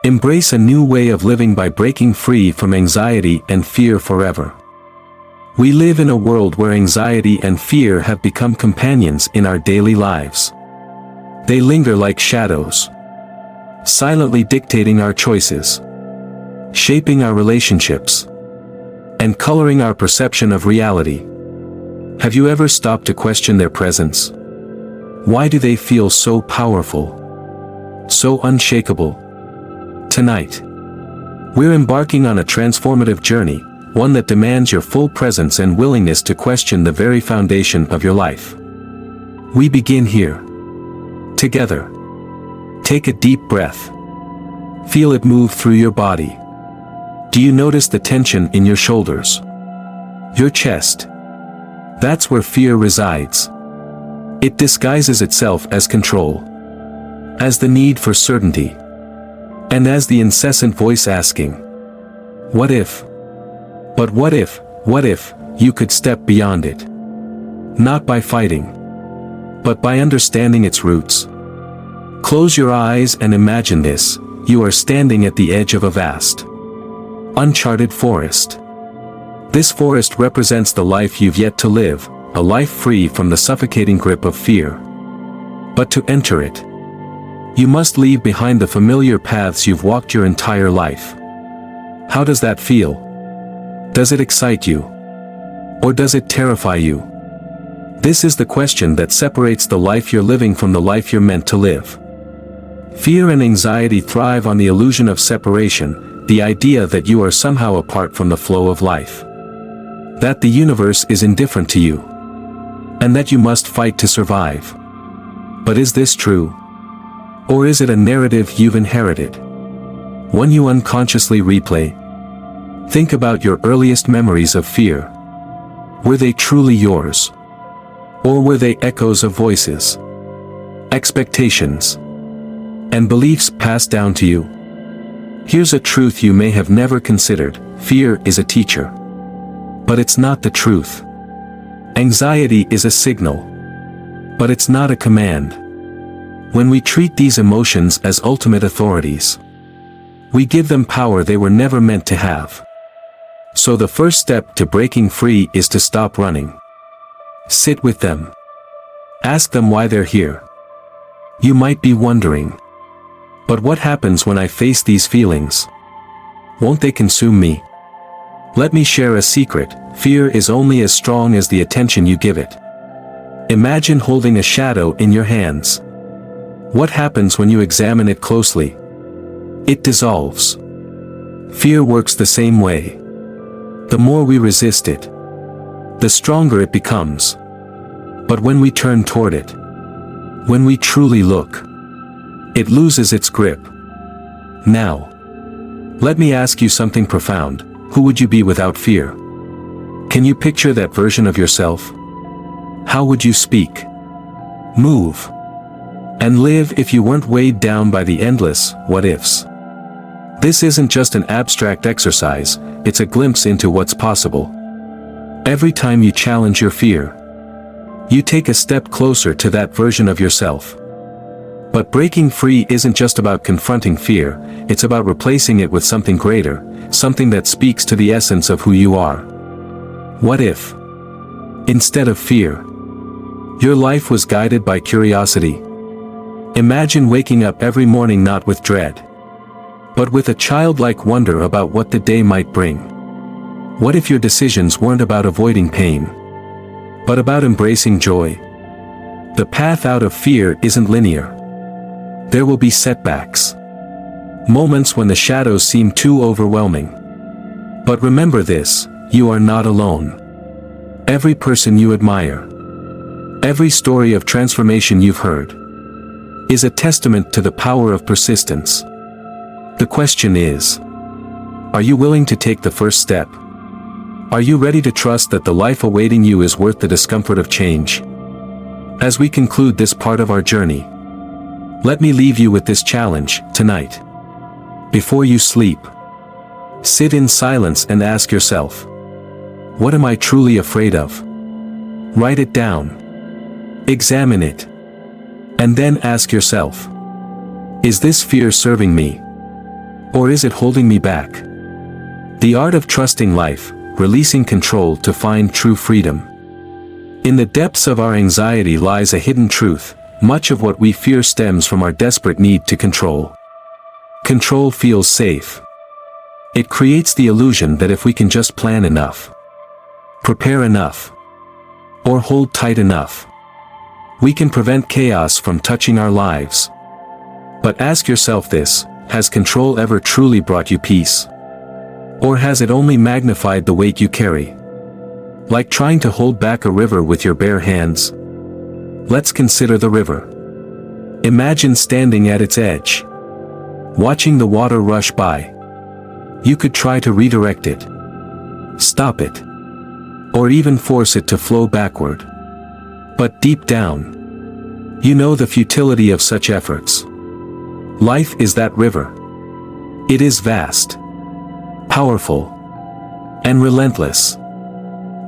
Embrace a new way of living by breaking free from anxiety and fear forever. We live in a world where anxiety and fear have become companions in our daily lives. They linger like shadows, silently dictating our choices, shaping our relationships, and coloring our perception of reality. Have you ever stopped to question their presence? Why do they feel so powerful, so unshakable? Tonight, we're embarking on a transformative journey, one that demands your full presence and willingness to question the very foundation of your life. We begin here. Together. Take a deep breath. Feel it move through your body. Do you notice the tension in your shoulders? Your chest? That's where fear resides. It disguises itself as control, as the need for certainty, and as the incessant voice asking, what if? But what if you could step beyond it? Not by fighting, but by understanding its roots. Close your eyes and imagine this: you are standing at the edge of a vast, uncharted forest. This forest represents the life you've yet to live, a life free from the suffocating grip of fear. But to enter it, you must leave behind the familiar paths you've walked your entire life. How does that feel? Does it excite you? Or does it terrify you? This is the question that separates the life you're living from the life you're meant to live. Fear and anxiety thrive on the illusion of separation, the idea that you are somehow apart from the flow of life, that the universe is indifferent to you, and that you must fight to survive. But is this true? Or is it a narrative you've inherited, one you unconsciously replay? Think about your earliest memories of fear. Were they truly yours? Or were they echoes of voices, expectations, and beliefs passed down to you? Here's a truth you may have never considered: fear is a teacher. But it's not the truth. Anxiety is a signal, but it's not a command. When we treat these emotions as ultimate authorities, we give them power they were never meant to have. So the first step to breaking free is to stop running. Sit with them. Ask them why they're here. You might be wondering, but what happens when I face these feelings? Won't they consume me? Let me share a secret: fear is only as strong as the attention you give it. Imagine holding a shadow in your hands. What happens when you examine it closely? It dissolves. Fear works the same way. The more we resist it, the stronger it becomes. But when we turn toward it, when we truly look, it loses its grip. Now, let me ask you something profound. Who would you be without fear? Can you picture that version of yourself? How would you speak, move, and live if you weren't weighed down by the endless what-ifs? This isn't just an abstract exercise, it's a glimpse into what's possible. Every time you challenge your fear, you take a step closer to that version of yourself. But breaking free isn't just about confronting fear, it's about replacing it with something greater, something that speaks to the essence of who you are. What if, instead of fear, your life was guided by curiosity? Imagine waking up every morning not with dread, but with a childlike wonder about what the day might bring. What if your decisions weren't about avoiding pain, but about embracing joy? The path out of fear isn't linear. There will be setbacks, moments when the shadows seem too overwhelming. But remember this: you are not alone. Every person you admire, every story of transformation you've heard, is a testament to the power of persistence. The question is, are you willing to take the first step? Are you ready to trust that the life awaiting you is worth the discomfort of change? As we conclude this part of our journey, let me leave you with this challenge tonight. Before you sleep, sit in silence and ask yourself, what am I truly afraid of? Write it down. Examine it. And then ask yourself, is this fear serving me? Or is it holding me back? The art of trusting life, releasing control to find true freedom. In the depths of our anxiety lies a hidden truth. Much of what we fear stems from our desperate need to control. Control feels safe. It creates the illusion that if we can just plan enough, prepare enough, or hold tight enough, we can prevent chaos from touching our lives. But ask yourself this: has control ever truly brought you peace? Or has it only magnified the weight you carry? Like trying to hold back a river with your bare hands? Let's consider the river. Imagine standing at its edge, watching the water rush by. You could try to redirect it, stop it, or even force it to flow backward. But deep down, you know the futility of such efforts. Life is that river. It is vast, powerful, and relentless.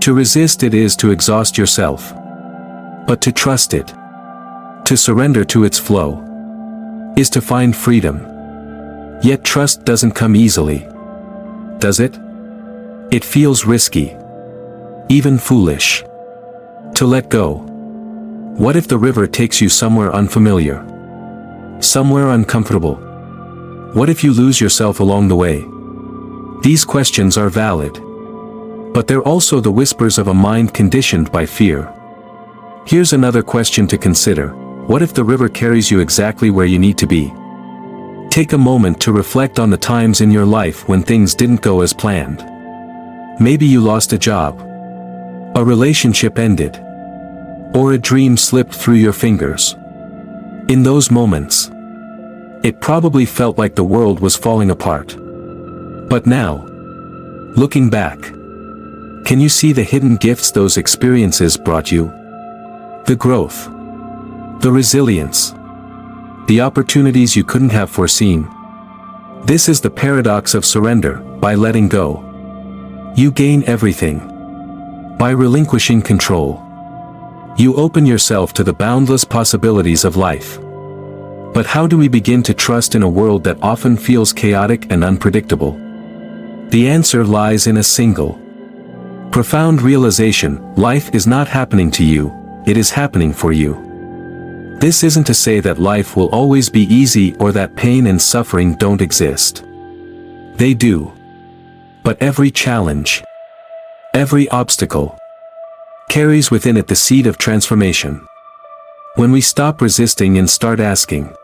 To resist it is to exhaust yourself. But to trust it, to surrender to its flow, is to find freedom. Yet trust doesn't come easily, does it? It feels risky, even foolish. To let go. What if the river takes you somewhere unfamiliar, somewhere uncomfortable? What if you lose yourself along the way? These questions are valid, but they're also the whispers of a mind conditioned by fear. Here's another question to consider: what if the river carries you exactly where you need to be? Take a moment to reflect on the times in your life when things didn't go as planned. Maybe you lost a job, a relationship ended, or a dream slipped through your fingers. In those moments, it probably felt like the world was falling apart. But now, looking back, can you see the hidden gifts those experiences brought you? The growth, the resilience, the opportunities you couldn't have foreseen. This is the paradox of surrender. By letting go, you gain everything. By relinquishing control, you open yourself to the boundless possibilities of life. But how do we begin to trust in a world that often feels chaotic and unpredictable? The answer lies in a single, profound realization: life is not happening to you, it is happening for you. This isn't to say that life will always be easy or that pain and suffering don't exist. They do. But every challenge, every obstacle, carries within it the seed of transformation. When we stop resisting and start asking,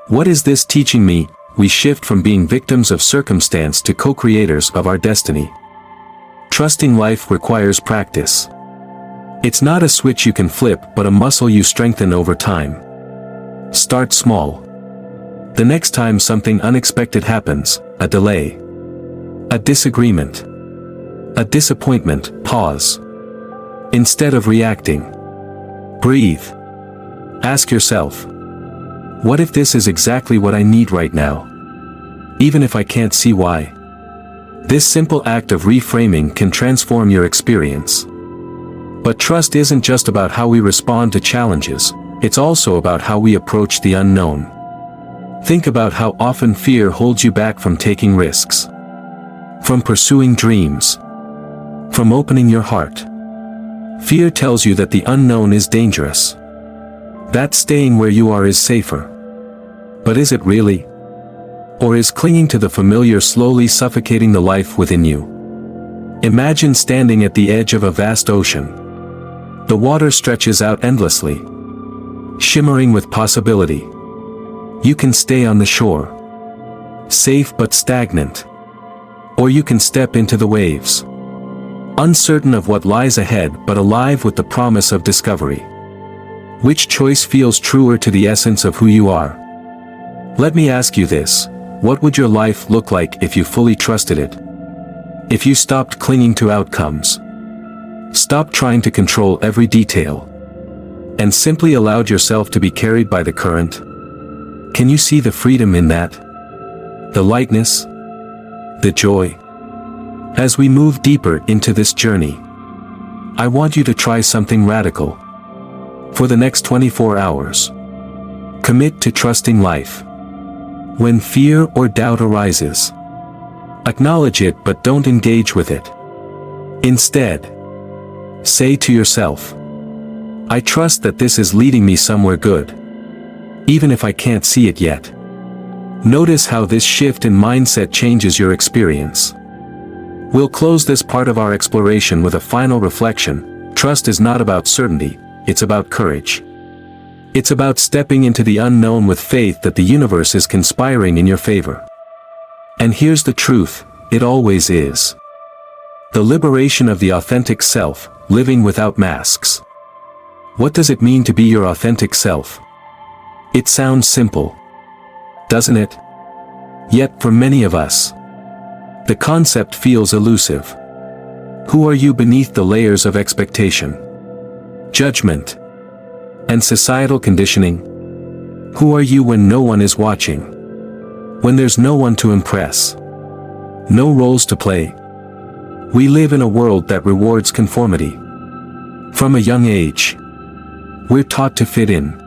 what is this teaching me? We shift from being victims of circumstance to co-creators of our destiny. Trusting life requires practice. It's not a switch you can flip, but a muscle you strengthen over time. Start small. The next time something unexpected happens, a delay, a disagreement, a disappointment, pause. Instead of reacting, breathe. Ask yourself, what if this is exactly what I need right now? Even if I can't see why. This simple act of reframing can transform your experience. But trust isn't just about how we respond to challenges, it's also about how we approach the unknown. Think about how often fear holds you back from taking risks, from pursuing dreams, from opening your heart. Fear tells you that the unknown is dangerous, that staying where you are is safer. But is it really? Or is clinging to the familiar slowly suffocating the life within you? Imagine standing at the edge of a vast ocean. The water stretches out endlessly, shimmering with possibility. You can stay on the shore, safe but stagnant. Or you can step into the waves, uncertain of what lies ahead but alive with the promise of discovery. Which choice feels truer to the essence of who you are? Let me ask you this: what would your life look like if you fully trusted it? If you stopped clinging to outcomes, stopped trying to control every detail, and simply allowed yourself to be carried by the current? Can you see the freedom in that? The lightness? The joy? As we move deeper into this journey, I want you to try something radical. For the next 24 hours, commit to trusting life. When fear or doubt arises, acknowledge it but don't engage with it. Instead, say to yourself, I trust that this is leading me somewhere good, even if I can't see it yet. Notice how this shift in mindset changes your experience. We'll close this part of our exploration with a final reflection. Trust is not about certainty, it's about courage. It's about stepping into the unknown with faith that the universe is conspiring in your favor. And here's the truth, it always is. The liberation of the authentic self, living without masks. What does it mean to be your authentic self? It sounds simple, doesn't it? Yet for many of us, the concept feels elusive. Who are you beneath the layers of expectation, judgment, and societal conditioning? Who are you when no one is watching? When there's no one to impress? No roles to play? We live in a world that rewards conformity. From a young age, we're taught to fit in,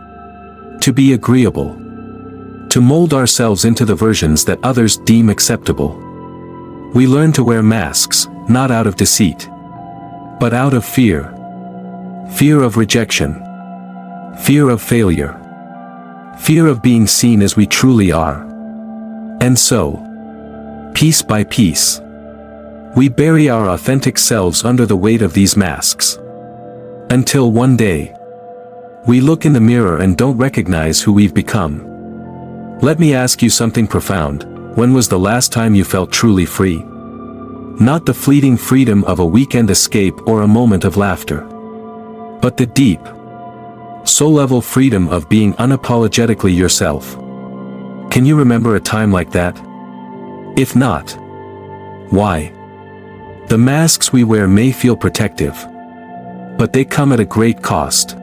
to be agreeable, to mold ourselves into the versions that others deem acceptable. We learn to wear masks, not out of deceit, but out of fear. Fear of rejection. Fear of failure. Fear of being seen as we truly are. And so, piece by piece, we bury our authentic selves under the weight of these masks. Until one day, we look in the mirror and don't recognize who we've become. Let me ask you something profound. When was the last time you felt truly free? Not the fleeting freedom of a weekend escape or a moment of laughter, but the deep, soul-level freedom of being unapologetically yourself. Can you remember a time like that? If not, why? The masks we wear may feel protective, but they come at a great cost.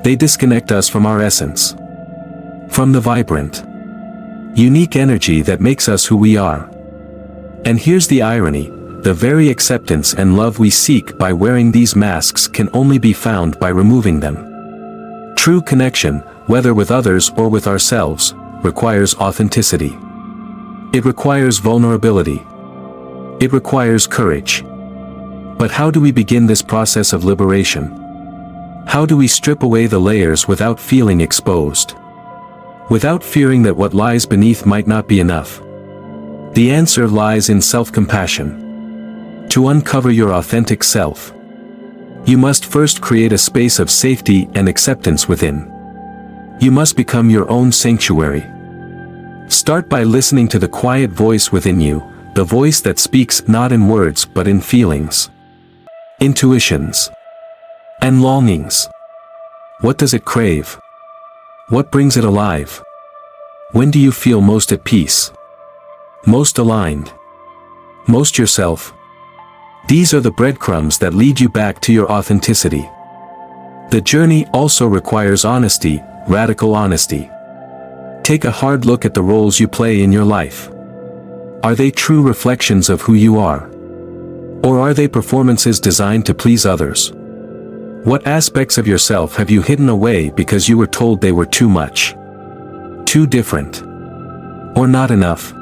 They disconnect us from our essence, from the vibrant, unique energy that makes us who we are. And here's the irony, the very acceptance and love we seek by wearing these masks can only be found by removing them. True connection, whether with others or with ourselves, requires authenticity. It requires vulnerability. It requires courage. But how do we begin this process of liberation? How do we strip away the layers without feeling exposed? Without fearing that what lies beneath might not be enough? The answer lies in self-compassion. To uncover your authentic self, you must first create a space of safety and acceptance within. You must become your own sanctuary. Start by listening to the quiet voice within you, the voice that speaks not in words but in feelings, intuitions, and longings. What does it crave? What brings it alive? When do you feel most at peace? Most aligned? Most yourself? These are the breadcrumbs that lead you back to your authenticity. The journey also requires honesty, radical honesty. Take a hard look at the roles you play in your life. Are they true reflections of who you are? Or are they performances designed to please others? What aspects of yourself have you hidden away because you were told they were too much, too different, or not enough?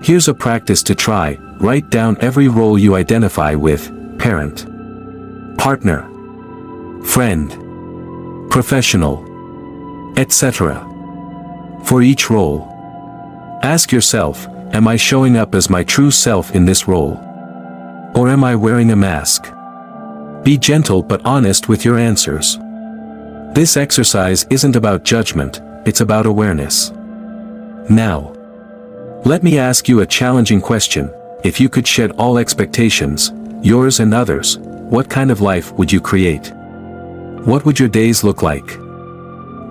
Here's a practice to try. Write down every role you identify with: parent, partner, friend, professional, etc. For each role, ask yourself, am I showing up as my true self in this role? Or am I wearing a mask? Be gentle but honest with your answers. This exercise isn't about judgment, it's about awareness. Now, let me ask you a challenging question. If you could shed all expectations, yours and others, what kind of life would you create? What would your days look like?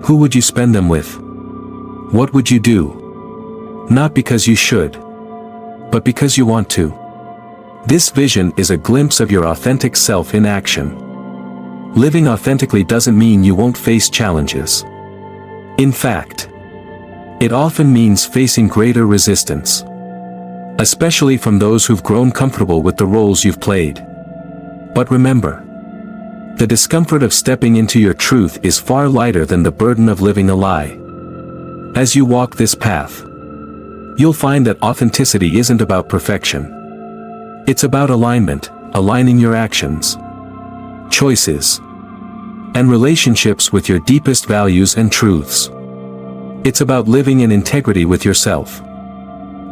Who would you spend them with? What would you do? Not because you should, but because you want to. This vision is a glimpse of your authentic self in action. Living authentically doesn't mean you won't face challenges. In fact, it often means facing greater resistance, especially from those who've grown comfortable with the roles you've played. But remember, the discomfort of stepping into your truth is far lighter than the burden of living a lie. As you walk this path, You'll find that authenticity isn't about perfection. It's about alignment, aligning your actions, choices, and relationships with your deepest values and truths. It's about living in integrity with yourself,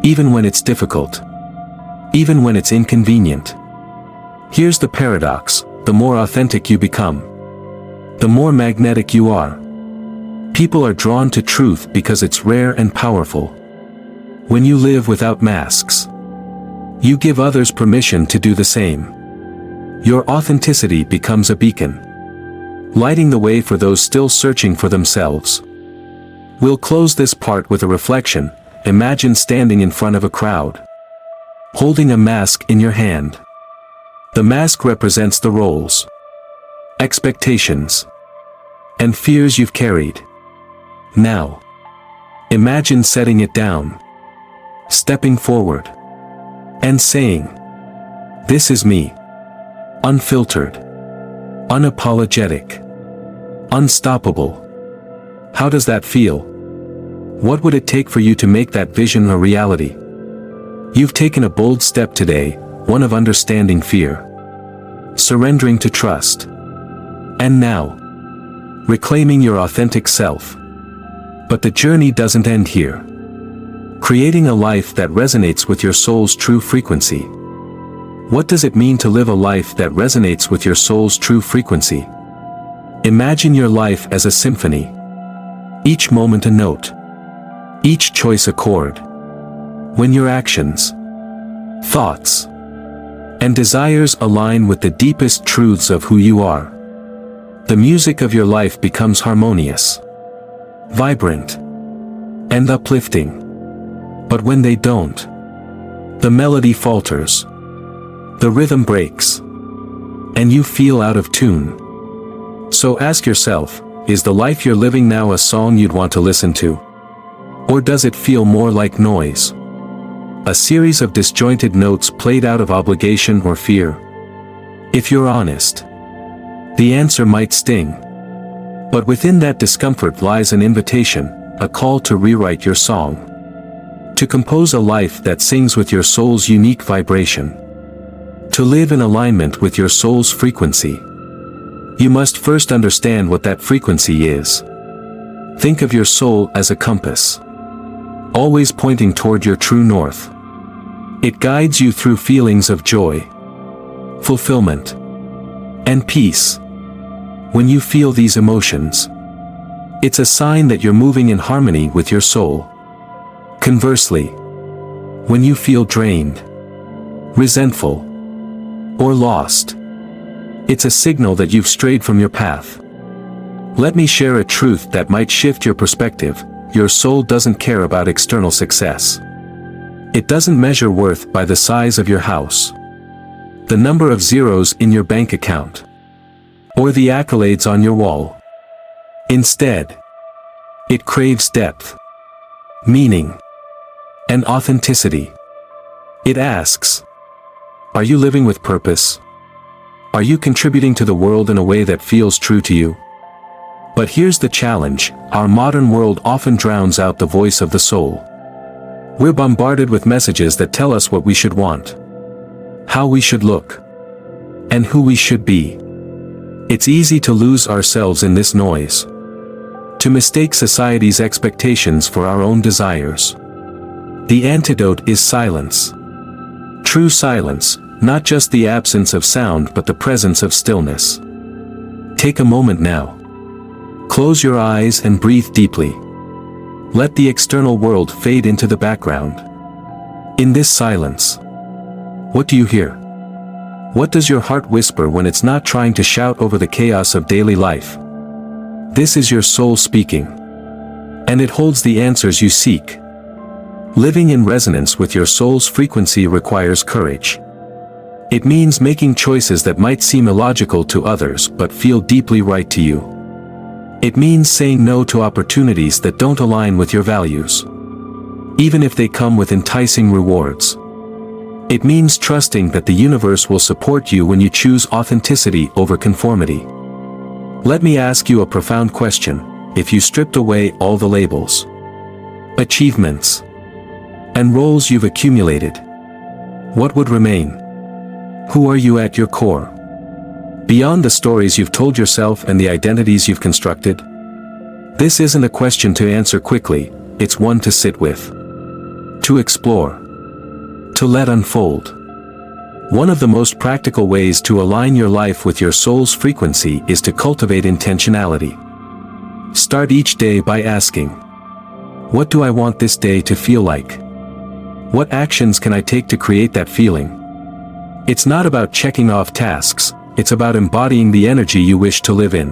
even when it's difficult, even when it's inconvenient. Here's the paradox: the more authentic you become, the more magnetic you are. People are drawn to truth because it's rare and powerful. When you live without masks, you give others permission to do the same. Your authenticity becomes a beacon, lighting the way for those still searching for themselves. We'll close this part with a reflection. Imagine standing in front of a crowd, holding a mask in your hand. The mask represents the roles, expectations, and fears you've carried. Now, imagine setting it down, stepping forward, and saying, "This is me. Unfiltered, unapologetic, unstoppable." How does that feel? What would it take for you to make that vision a reality? You've taken a bold step today, one of understanding fear, surrendering to trust, and now, reclaiming your authentic self. But the journey doesn't end here. Creating a life that resonates with your soul's true frequency. What does it mean to live a life that resonates with your soul's true frequency? Imagine your life as a symphony. Each moment a note, each choice a chord. When your actions, thoughts, and desires align with the deepest truths of who you are, the music of your life becomes harmonious, vibrant, and uplifting. But when they don't, the melody falters, the rhythm breaks, and you feel out of tune. So ask yourself, is the life you're living now a song you'd want to listen to? Or does it feel more like noise? A series of disjointed notes played out of obligation or fear? If you're honest, the answer might sting. But within that discomfort lies an invitation, a call to rewrite your song. To compose a life that sings with your soul's unique vibration. To live in alignment with your soul's frequency. You must first understand what that frequency is. Think of your soul as a compass, always pointing toward your true north. It guides you through feelings of joy, fulfillment, and peace. When you feel these emotions, it's a sign that you're moving in harmony with your soul. Conversely, when you feel drained, resentful, or lost, it's a signal that you've strayed from your path. Let me share a truth that might shift your perspective. Your soul doesn't care about external success. It doesn't measure worth by the size of your house, the number of zeros in your bank account, or the accolades on your wall. Instead, it craves depth, meaning, and authenticity. It asks, are you living with purpose? Are you contributing to the world in a way that feels true to you? But here's the challenge: our modern world often drowns out the voice of the soul. We're bombarded with messages that tell us what we should want, how we should look, and who we should be. It's easy to lose ourselves in this noise, to mistake society's expectations for our own desires. The antidote is silence. True silence, not just the absence of sound but the presence of stillness. Take a moment now. Close your eyes and breathe deeply. Let the external world fade into the background. In this silence, what do you hear? What does your heart whisper when it's not trying to shout over the chaos of daily life? This is your soul speaking, and it holds the answers you seek. Living in resonance with your soul's frequency requires courage. It means making choices that might seem illogical to others but feel deeply right to you. It means saying no to opportunities that don't align with your values, even if they come with enticing rewards. It means trusting that the universe will support you when you choose authenticity over conformity. Let me ask you a profound question. If you stripped away all the labels, achievements, and roles you've accumulated. What would remain? Who are you at your core? Beyond the stories you've told yourself and the identities you've constructed? This isn't a question to answer quickly, it's one to sit with. To explore. To let unfold. One of the most practical ways to align your life with your soul's frequency is to cultivate intentionality. Start each day by asking, what do I want this day to feel like? What actions can I take to create that feeling? It's not about checking off tasks, it's about embodying the energy you wish to live in.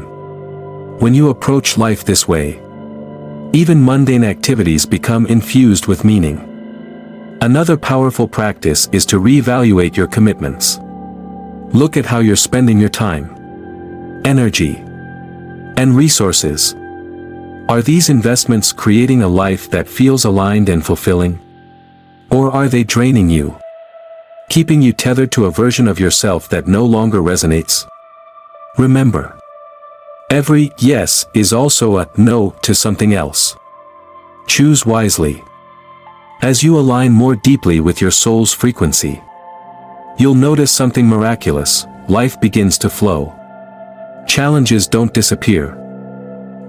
When you approach life this way, even mundane activities become infused with meaning. Another powerful practice is to reevaluate your commitments. Look at how you're spending your time, energy, and resources. Are these investments creating a life that feels aligned and fulfilling? Or are they draining you, keeping you tethered to a version of yourself that no longer resonates? Remember, every yes is also a no to something else. Choose wisely. As you align more deeply with your soul's frequency, you'll notice something miraculous. Life begins to flow. Challenges don't disappear,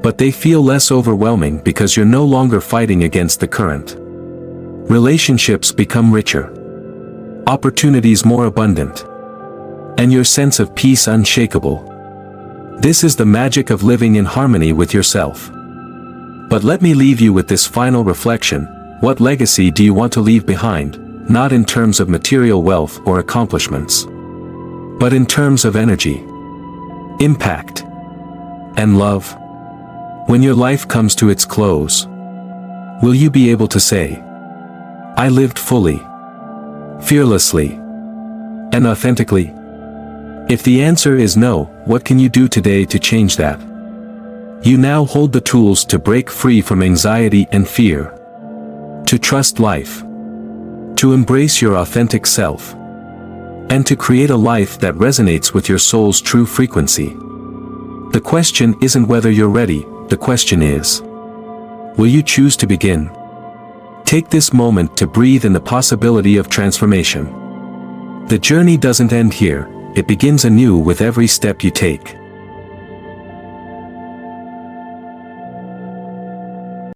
but they feel less overwhelming because you're no longer fighting against the current. Relationships become richer, opportunities more abundant, and your sense of peace unshakable. This is the magic of living in harmony with yourself. But let me leave you with this final reflection. What legacy do you want to leave behind, not in terms of material wealth or accomplishments, but in terms of energy, impact, and love? When your life comes to its close, will you be able to say, I lived fully, fearlessly, and authentically? If the answer is no, what can you do today to change that? You now hold the tools to break free from anxiety and fear, to trust life, to embrace your authentic self, and to create a life that resonates with your soul's true frequency. The question isn't whether you're ready, the question is, will you choose to begin? Take this moment to breathe in the possibility of transformation. The journey doesn't end here, it begins anew with every step you take.